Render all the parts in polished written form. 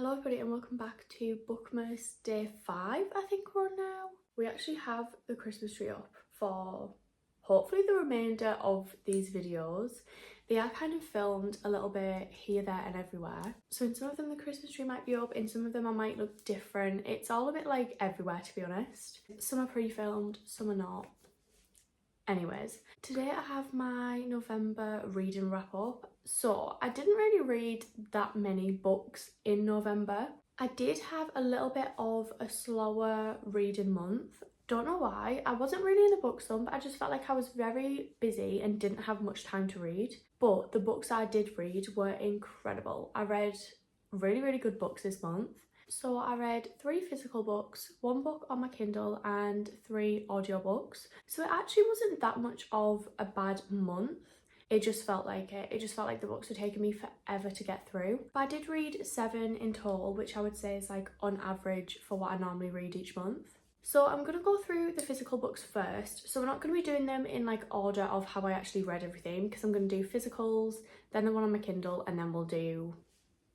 Hello everybody and welcome back to Bookmas day 5, I think we're on now. We actually have the Christmas tree up for hopefully the remainder of these videos. They are kind of filmed a little bit here, there and everywhere. So in some of them the Christmas tree might be up, in some of them I might look different. It's all a bit like everywhere, to be honest. Some are pre-filmed, some are not. Anyways, today I have my November reading wrap up. So I didn't really read that many books in November. I did have a little bit of a slower reading month. Don't know why. I wasn't really in a book slump. I just felt like I was very busy and didn't have much time to read. But the books I did read were incredible. I read really good books this month. So I read 3 physical books, 1 book on my Kindle and 3 audiobooks. So it actually wasn't that much of a bad month. It just felt like it. It just felt like the books were taking me forever to get through. But I did read 7 in total, which I would say is like on average for what I normally read each month. So I'm going to go through the physical books first. So we're not going to be doing them in like order of how I actually read everything, because I'm going to do physicals, then the one on my Kindle, and then we'll do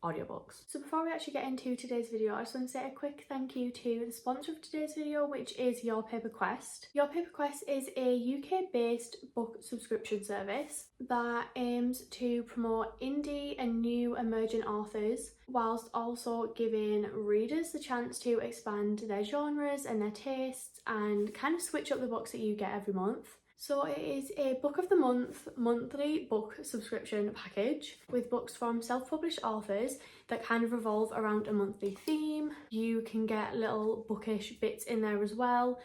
audiobooks. So before we actually get into today's video, I just want to say a quick thank you to the sponsor of today's video, which is yourpaperquest. Yourpaperquest is a UK based book subscription service that aims to promote indie and new emerging authors whilst also giving readers the chance to expand their genres and their tastes and kind of switch up the books that you get every month. So it is a book of the month monthly book subscription package with books from self-published authors that kind of revolve around a monthly theme. You can get little bookish bits in there as well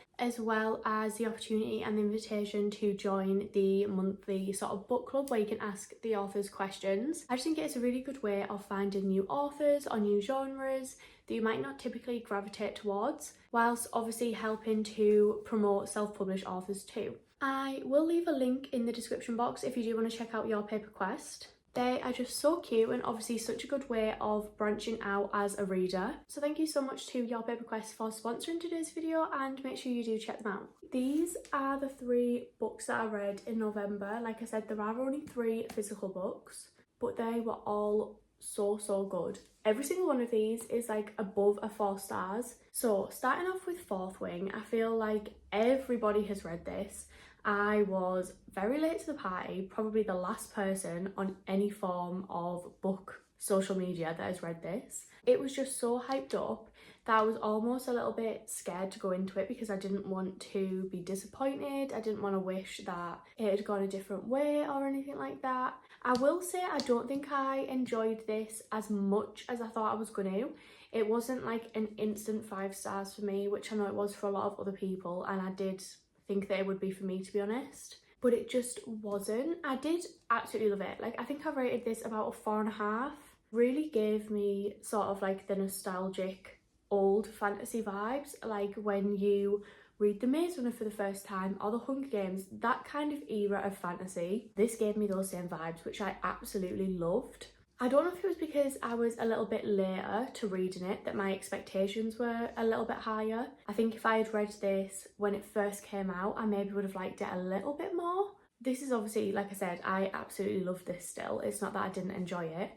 as the opportunity and the invitation to join the monthly sort of book club where you can ask the authors questions. I just think it's a really good way of finding new authors or new genres that you might not typically gravitate towards, whilst obviously helping to promote self-published authors too. I will leave a link in the description box if you do want to check out Yourpaperquest. They are just so cute and obviously such a good way of branching out as a reader. So thank you so much to Yourpaperquest for sponsoring today's video, and make sure you do check them out. These are the 3 books that I read in November. Like I said, there are only 3 physical books, but they were all so good. Every single one of these is like above a 4 stars. So starting off with Fourthwi, I feel like everybody has read this. I was very late to the party, probably the last person on any form of book social media that has read this. It was just so hyped up that I was almost a little bit scared to go into it because I didn't want to be disappointed. I didn't want to wish that it had gone a different way or anything like that. I will say I don't think I enjoyed this as much as I thought I was going to. It wasn't like an instant 5 stars for me, which I know it was for a lot of other people, and I did think that it would be for me, to be honest, but it just wasn't. I did absolutely love it. Like, I think I rated this about a 4.5. Really gave me sort of like the nostalgic old fantasy vibes, like when you read The Maze Runner for the first time or The Hunger Games, that kind of era of fantasy. This gave me those same vibes, which I absolutely loved. I don't know if it was because I was a little bit later to reading it that my expectations were a little bit higher. I think if I had read this when it first came out, I maybe would have liked it a little bit more. This is obviously, like I said, I absolutely love this still. It's not that I didn't enjoy it,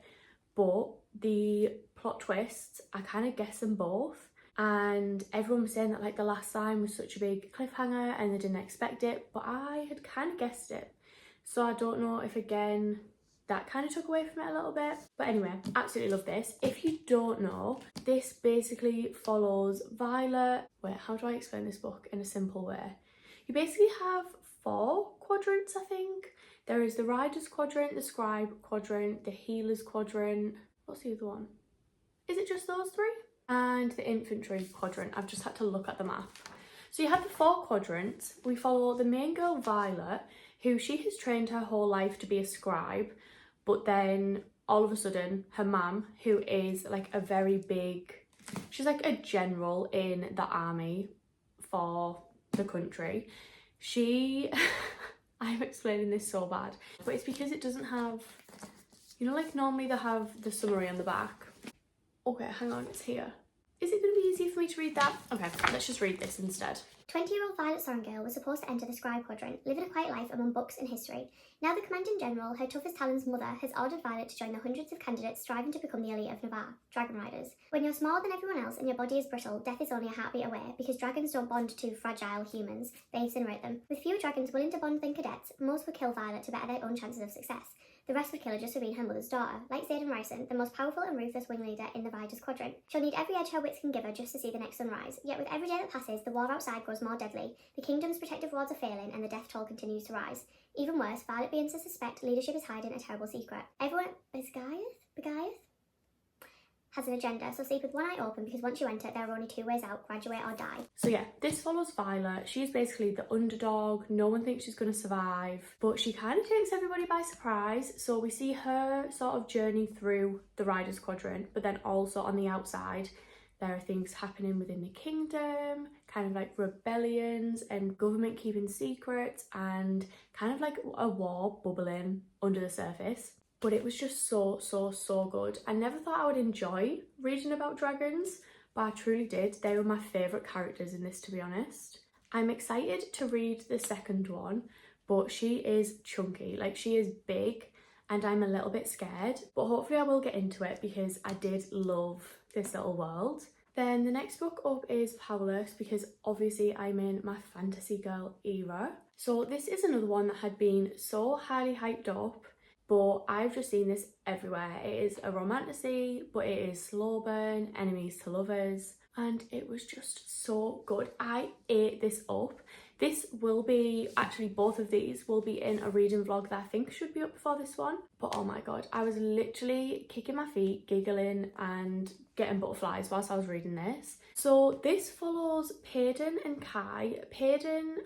but the plot twists, I kind of guessed them both. And everyone was saying that like the last line was such a big cliffhanger and they didn't expect it, but I had kind of guessed it. So I don't know if, again, that kind of took away from it a little bit. But anyway, absolutely love this. If you don't know, this basically follows Violet. Wait, how do I explain this book in a simple way? You basically have 4 quadrants, I think. There is the Rider's Quadrant, the Scribe Quadrant, the Healer's Quadrant. What's the other one? Is it just those 3? And the Infantry Quadrant. I've just had to look at the map. So you have the 4 quadrants. We follow the main girl, Violet, who she has trained her whole life to be a scribe, but then all of a sudden her mum, who is like a very big, she's like a general in the army for the country, she I'm explaining this so bad, but it's because it doesn't have, you know, like normally they have the summary on the back. Okay, hang on, it's here. Is it going to be easy for me to read that? Okay, let's just read this instead. 20-year-old Violet Sorrengail was supposed to enter the scribe quadrant, living a quiet life among books and history. Now the Commanding General, her toughest Talon's mother, has ordered Violet to join the hundreds of candidates striving to become the elite of Navarre, dragon riders. When you're smaller than everyone else and your body is brittle, death is only a heartbeat away, because dragons don't bond to fragile humans, they incinerate them. With fewer dragons willing to bond than cadets, most would kill Violet to better their own chances of success. The rest would kill her just for being her mother's daughter. Like Xaden Ryson, the most powerful and ruthless wing leader in the Riders Quadrant. She'll need every edge her wits can give her just to see the next sunrise. Yet with every day that passes, the war outside grows more deadly. The kingdom's protective wards are failing and the death toll continues to rise. Even worse, Violet begins to suspect leadership is hiding a terrible secret. Everyone is Begaeth? Has an agenda, so sleep with one eye open, because once you enter, there are only two ways out: graduate or die. So yeah, this follows Violet. She's basically the underdog. No one thinks she's going to survive, but she kind of takes everybody by surprise. So we see her sort of journey through the Riders Quadrant, but then also on the outside, there are things happening within the kingdom, kind of like rebellions and government keeping secrets, and kind of like a war bubbling under the surface. But it was just so good. I never thought I would enjoy reading about dragons, but I truly did. They were my favourite characters in this, to be honest. I'm excited to read the second one, but she is chunky, like she is big, and I'm a little bit scared, but hopefully I will get into it because I did love this little world. Then the next book up is Powerless, because obviously I'm in my fantasy girl era. So this is another one that had been so highly hyped up, but I've just seen this everywhere. It is a romantasy, but it is slow burn, enemies to lovers, and it was just so good. I ate this up. This will be, actually both of these will be in a reading vlog that I think should be up before this one. But oh my god, I was literally kicking my feet, giggling and getting butterflies whilst I was reading this. So this follows Payden and Kai. Payden,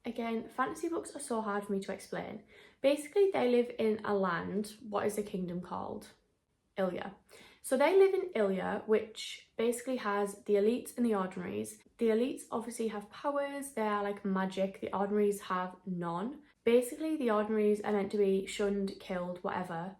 again, fantasy books are so hard for me to explain. Basically, they live in a land, what is the kingdom called? Ilya. So they live in Ilya, which basically has the elites and the ordinaries. The elites obviously have powers, they are like magic, the ordinaries have none. Basically, the ordinaries are meant to be shunned, killed, whatever.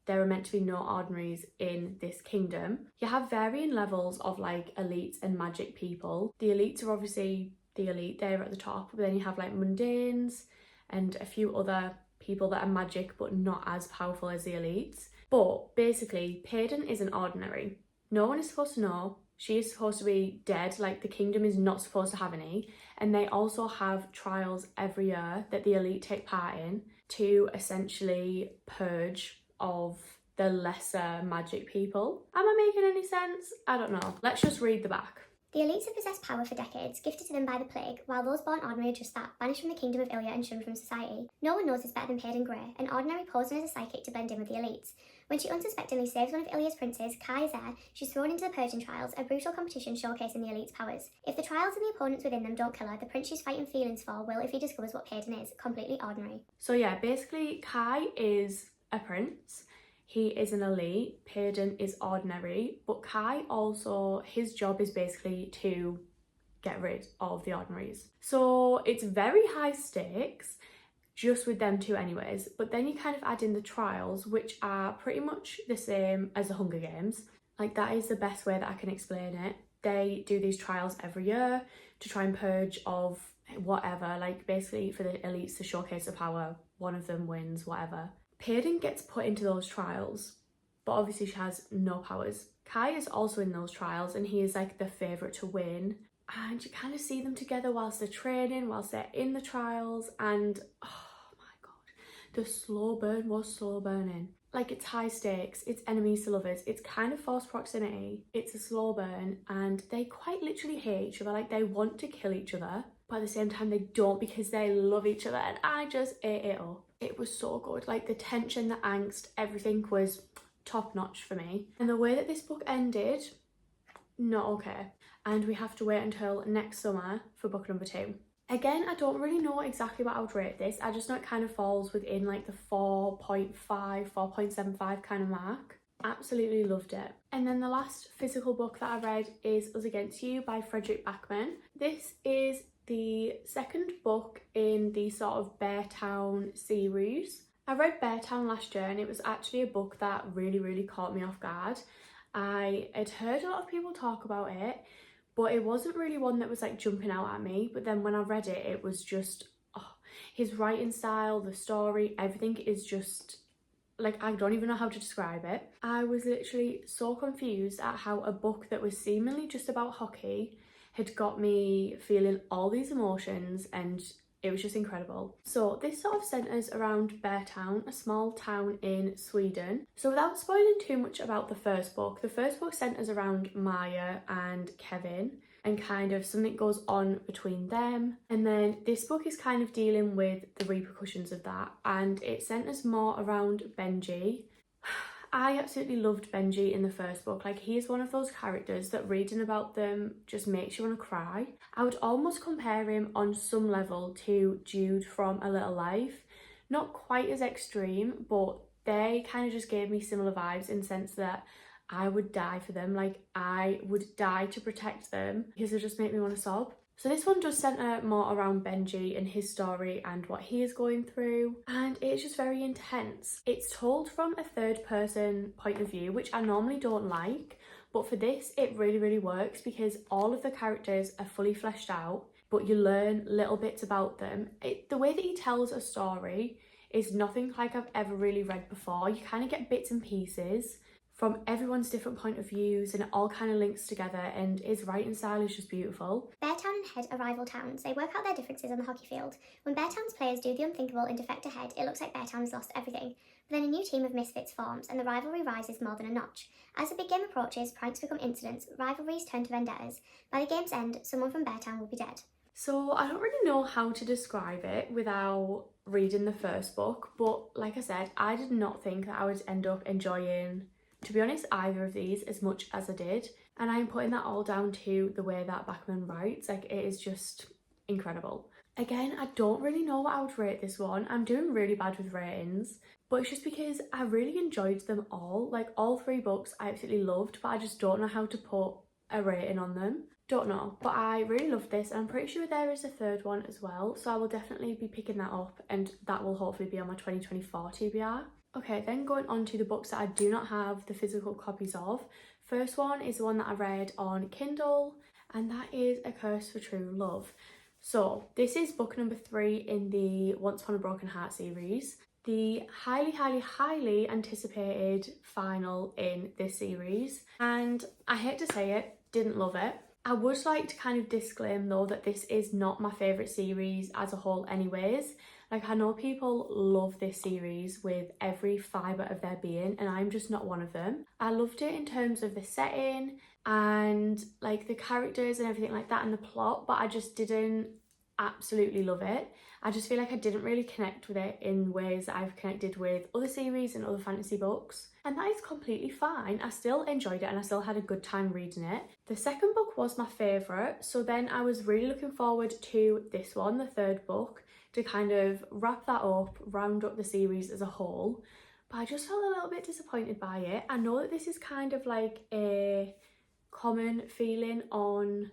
There are meant to be no ordinaries in this kingdom. You have varying levels of like elites and magic people. The elites are obviously the elite, they're at the top, but then you have like mundanes and a few other people that are magic but not as powerful as the elites. But basically, Payden is an ordinary. No one is supposed to know. She is supposed to be dead, like the kingdom is not supposed to have any. And they also have trials every year that the elite take part in to essentially purge of the lesser magic people. Am I making any sense? I don't know. Let's just read the back. The elites have possessed power for decades, gifted to them by the plague, while those born ordinary are just that, banished from the kingdom of Ilya and shunned from society. No one knows this better than Payden Grey, an ordinary posing as a psychic to blend in with the elites. When she unsuspectingly saves one of Ilya's princes, Kai is there, she's thrown into the purging trials, a brutal competition showcasing the elites' powers. If the trials and the opponents within them don't kill her, the prince she's fighting feelings for will, if he discovers what Payden is, completely ordinary. So yeah, basically Kai is a prince. He is an elite, Payden is ordinary, but Kai also, his job is basically to get rid of the ordinaries. So it's very high stakes, just with them two anyways, but then you kind of add in the trials, which are pretty much the same as the Hunger Games. Like that is the best way that I can explain it. They do these trials every year to try and purge of whatever, like basically for the elites to showcase the power, one of them wins, whatever. Payden gets put into those trials, but obviously she has no powers. Kai is also in those trials and he is like the favourite to win. And you kind of see them together whilst they're training, whilst they're in the trials, and oh my god, the slow burn was slow burning. Like it's high stakes, it's enemies to lovers, it's kind of forced proximity, it's a slow burn, and they quite literally hate each other, like they want to kill each other, but at the same time they don't because they love each other, and I just ate it up. It was so good, like the tension, the angst, everything was top notch for me. And the way that this book ended, not okay. And we have to wait until next summer for book number 2. Again, I don't really know exactly what I would rate this. I just know it kind of falls within like the 4.5, 4.75 kind of mark. Absolutely loved it. And then the last physical book that I read is Us Against You by Frederick Backman. This is the second book in the sort of Beartown series. I read Beartown last year and it was actually a book that really caught me off guard. I had heard a lot of people talk about it, but it wasn't really one that was like jumping out at me. But then when I read it, it was just, oh, his writing style, the story, everything is just like, I don't even know how to describe it. I was literally so confused at how a book that was seemingly just about hockey had got me feeling all these emotions, and it was just incredible. So this sort of centres around Beartown, a small town in Sweden. So without spoiling too much about the first book centres around Maya and Kevin, and kind of something goes on between them. And then this book is kind of dealing with the repercussions of that, and it centres more around Benji. I absolutely loved Benji in the first book. Like, he is one of those characters that reading about them just makes you want to cry. I would almost compare him on some level to Jude from A Little Life. Not quite as extreme, but they kind of just gave me similar vibes in the sense that I would die for them. Like, I would die to protect them because it just made me want to sob. So this one does centre more around Benji and his story and what he is going through, and it's just very intense. It's told from a third person point of view, which I normally don't like, but for this it really works because all of the characters are fully fleshed out, but you learn little bits about them. The way that he tells a story is nothing like I've ever really read before. You kind of get bits and pieces from everyone's different point of views, and it all kind of links together, and his writing style is just beautiful. Beartown and Head are rival towns. They work out their differences on the hockey field. When Beartown's players do the unthinkable and defect ahead, it looks like Beartown has lost everything. But then a new team of misfits forms, and the rivalry rises more than a notch. As the big game approaches, pranks become incidents, rivalries turn to vendettas. By the game's end, someone from Beartown will be dead. So I don't really know how to describe it without reading the first book, but like I said, I did not think that I would end up enjoying, to be honest, either of these as much as I did, and I'm putting that all down to the way that Bachman writes. Like, it is just incredible. Again, I don't really know what I would rate this one. I'm doing really bad with ratings, but it's just because I really enjoyed them all. Like, all three books I absolutely loved, but I just don't know how to put a rating on them. Don't know, but I really loved this, and I'm pretty sure there is a third one as well, so I will definitely be picking that up, and that will hopefully be on my 2024 TBR. Okay, then going on to the books that I do not have the physical copies of. First one is the one that I read on Kindle, and that is A Curse for True Love. So this is book number 3 in the Once Upon a Broken Heart series. The highly anticipated final in this series, and I hate to say it, didn't love it. I would like to kind of disclaim though that this is not my favourite series as a whole anyways. Like, I know people love this series with every fibre of their being, and I'm just not one of them. I loved it in terms of the setting and like the characters and everything like that and the plot, but I just didn't absolutely love it. I just feel like I didn't really connect with it in ways that I've connected with other series and other fantasy books. And that is completely fine. I still enjoyed it and I still had a good time reading it. The second book was my favourite, so then I was really looking forward to this one, the third book, to kind of wrap that up, round up the series as a whole. But I just felt a little bit disappointed by it. I know that this is kind of like a common feeling on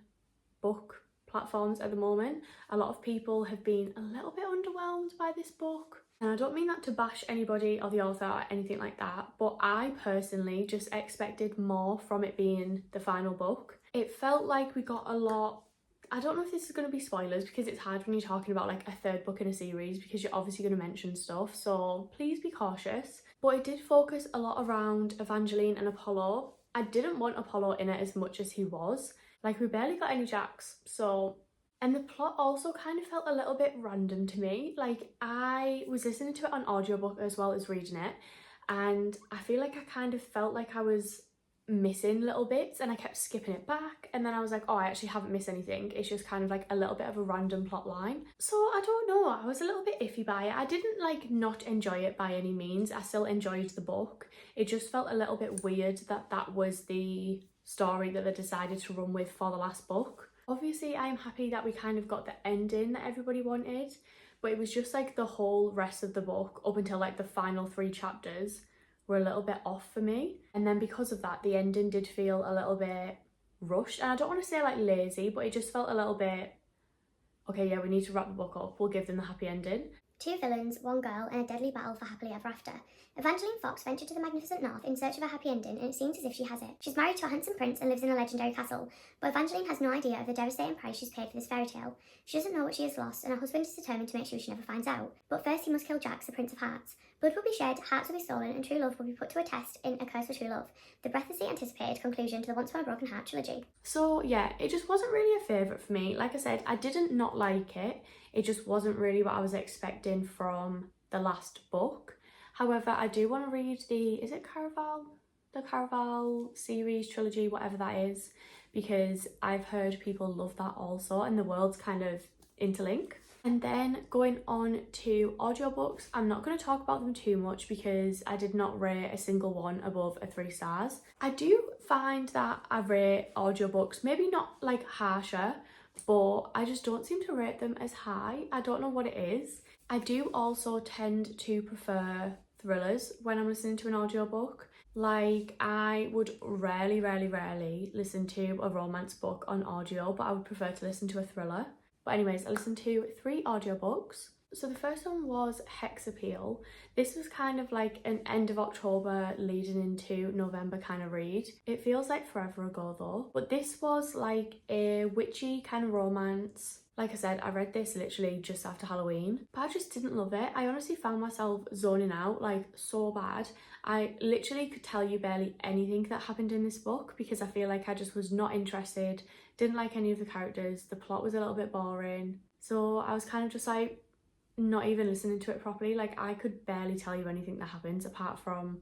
book platforms at the moment. A lot of people have been a little bit underwhelmed by this book. And I don't mean that to bash anybody or the author or anything like that, but I personally just expected more from it being the final book. It felt like we got a lot. I don't know if this is going to be spoilers because it's hard when you're talking about like a third book in a series because you're obviously going to mention stuff, so please be cautious. But it did focus a lot around Evangeline and Apollo. I didn't want Apollo in it as much as he was. Like, we barely got any Jacks, so... And the plot also kind of felt a little bit random to me. Like, I was listening to it on audiobook as well as reading it, and I feel like I kind of felt like I was missing little bits and I kept skipping it back, and then I was like, oh, I actually haven't missed anything. It's just kind of like a little bit of a random plot line. So I don't know, I was a little bit iffy by it. I didn't like not enjoy it by any means. I still enjoyed the book. It just felt a little bit weird that that was the story that they decided to run with for the last book. Obviously, I am happy that we kind of got the ending that everybody wanted, but it was just like the whole rest of the book up until like the final 3 chapters were a little bit off for me. And then because of that, the ending did feel a little bit rushed. And I don't want to say like lazy, but it just felt a little bit, okay, yeah, we need to wrap the book up. We'll give them the happy ending. Two villains, one girl, and a deadly battle for happily ever after. Evangeline Fox ventured to the magnificent north in search of a happy ending, and it seems as if she has it. She's married to a handsome prince and lives in a legendary castle, but Evangeline has no idea of the devastating price she's paid for this fairy tale. She doesn't know what she has lost, and her husband is determined to make sure she never finds out. But first he must kill Jax, the Prince of Hearts. Blood will be shed, hearts will be stolen, and true love will be put to a test in A Curse for True Love, the breathlessly anticipated conclusion to the Once Upon a Broken Heart trilogy. So yeah, it just wasn't really a favourite for me. Like I said, I didn't not like it. It just wasn't really what I was expecting from the last book. However, I do want to read is it Caraval? The Caraval series, trilogy, whatever that is, because I've heard people love that also, and the worlds kind of interlink. And then going on to audiobooks, I'm not going to talk about them too much because I did not rate a single one above a 3 stars. I do find that I rate audiobooks maybe not like harsher, but I just don't seem to rate them as high. I don't know what it is. I do also tend to prefer thrillers when I'm listening to an audiobook. Like, I would rarely listen to a romance book on audio, but I would prefer to listen to a thriller. But anyways, I listened to 3 audiobooks. So the first one was Hex Appeal. This was kind of like an end of October leading into November kind of read. It feels like forever ago though. But this was like a witchy kind of romance. Like I said, I read this literally just after Halloween, but I just didn't love it. I honestly found myself zoning out like so bad. I literally could tell you barely anything that happened in this book because I feel like I just was not interested, didn't like any of the characters, the plot was a little bit boring. So I was kind of just like not even listening to it properly. Like, I could barely tell you anything that happens apart from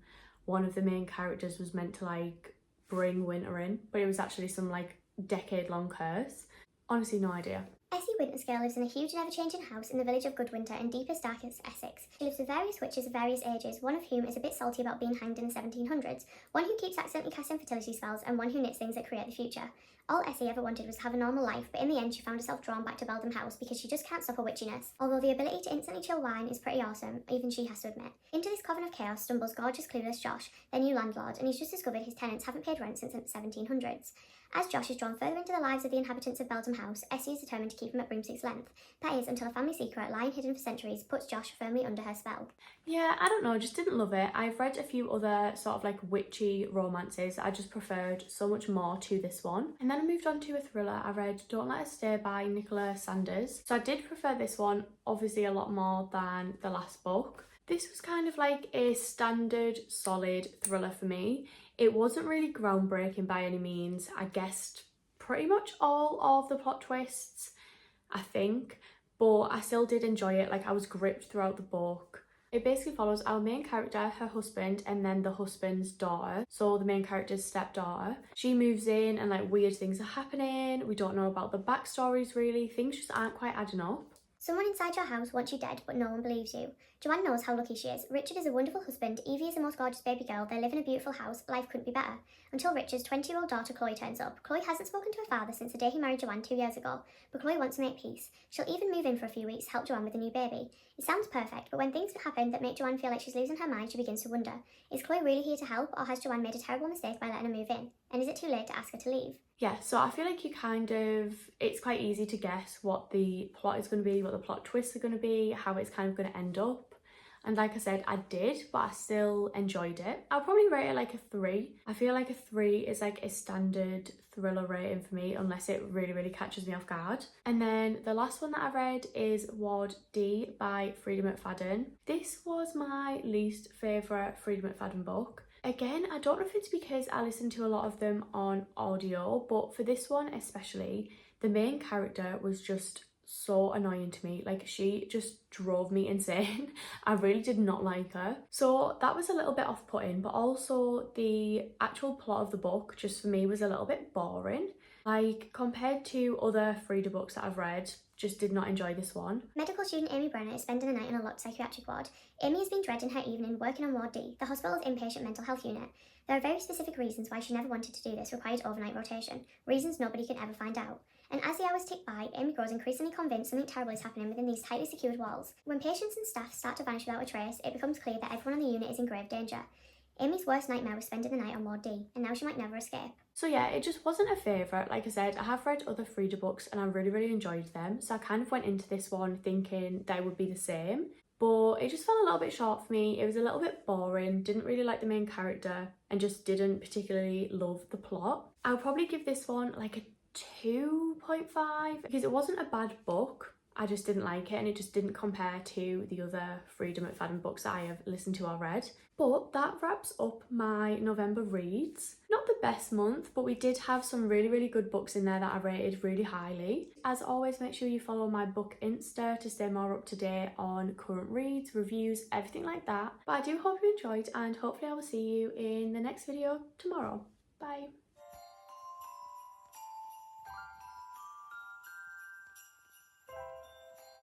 one of the main characters was meant to like bring winter in, but it was actually some like decade-long curse. Honestly, no idea. Essie Winterscale lives in a huge and ever-changing house in the village of Goodwinter in deepest, darkest Essex. She lives with various witches of various ages, one of whom is a bit salty about being hanged in the 1700s, one who keeps accidentally casting fertility spells, and one who knits things that create the future. All Essie ever wanted was to have a normal life, but in the end she found herself drawn back to Beldam House because she just can't stop her witchiness. Although the ability to instantly chill wine is pretty awesome, even she has to admit. Into this coven of chaos stumbles gorgeous clueless Josh, their new landlord, and he's just discovered his tenants haven't paid rent since the 1700s. As Josh is drawn further into the lives of the inhabitants of Beldam House, Essie is determined to keep him at broomstick's length. That is, until a family secret, lying hidden for centuries, puts Josh firmly under her spell. Yeah, I don't know, just didn't love it. I've read a few other sort of like witchy romances. I just preferred so much more to this one. And then I moved on to a thriller. I read Don't Let Us Stay by Nicola Sanders. So I did prefer this one, obviously a lot more than the last book. This was kind of like a standard, solid thriller for me. It wasn't really groundbreaking by any means. I guessed pretty much all of the plot twists, I think, but I still did enjoy it. Like, I was gripped throughout the book. It basically follows our main character, her husband, and then the husband's daughter. So the main character's stepdaughter. She moves in and like weird things are happening. We don't know about the backstories really. Things just aren't quite adding up. Someone inside your house wants you dead, but no one believes you. Joanne knows how lucky she is. Richard is a wonderful husband, Evie is the most gorgeous baby girl, they live in a beautiful house, life couldn't be better. Until Richard's 20-year-old daughter Chloe turns up. Chloe hasn't spoken to her father since the day he married Joanne 2 years ago, but Chloe wants to make peace. She'll even move in for a few weeks to help Joanne with a new baby. It sounds perfect, but when things happen that make Joanne feel like she's losing her mind, she begins to wonder, is Chloe really here to help, or has Joanne made a terrible mistake by letting her move in? And is it too late to ask her to leave? Yeah, so I feel like it's quite easy to guess what the plot is going to be, what the plot twists are going to be, how it's kind of going to end up. And like I said, I did, but I still enjoyed it. I'll probably rate it like a 3. I feel like a 3 is like a standard thriller rating for me, unless it really catches me off guard. And then the last one that I read is Ward D by Freida McFadden. This was my least favourite Freida McFadden book. Again, I don't know if it's because I listen to a lot of them on audio, but for this one especially, the main character was just so annoying to me. Like, she just drove me insane. I really did not like her. So that was a little bit off-putting, but also the actual plot of the book just for me was a little bit boring. Like, compared to other Freida books that I've read, just did not enjoy this one. Medical student Amy Brenner is spending the night in a locked psychiatric ward. Amy has been dreading her evening working on Ward D, the hospital's inpatient mental health unit. There are very specific reasons why she never wanted to do this required overnight rotation, reasons nobody can ever find out. And as the hours tick by, Amy grows increasingly convinced something terrible is happening within these tightly secured walls. When patients and staff start to vanish without a trace, it becomes clear that everyone on the unit is in grave danger. Amy's worst nightmare was spending the night on Ward D, and now she might never escape. So yeah, it just wasn't a favourite. Like I said, I have read other Freida books and I really enjoyed them. So I kind of went into this one thinking they would be the same. but it just felt a little bit short for me. It was a little bit boring, didn't really like the main character, and just didn't particularly love the plot. I'll probably give this one like a 2.5 because it wasn't a bad book. I just didn't like it, and it just didn't compare to the other Freedom McFadden books that I have listened to or read. But that wraps up my November reads. Not the best month, but we did have some really good books in there that I rated really highly. As always, make sure you follow my book Insta to stay more up to date on current reads, reviews, everything like that. But I do hope you enjoyed, and hopefully I will see you in the next video tomorrow. Bye.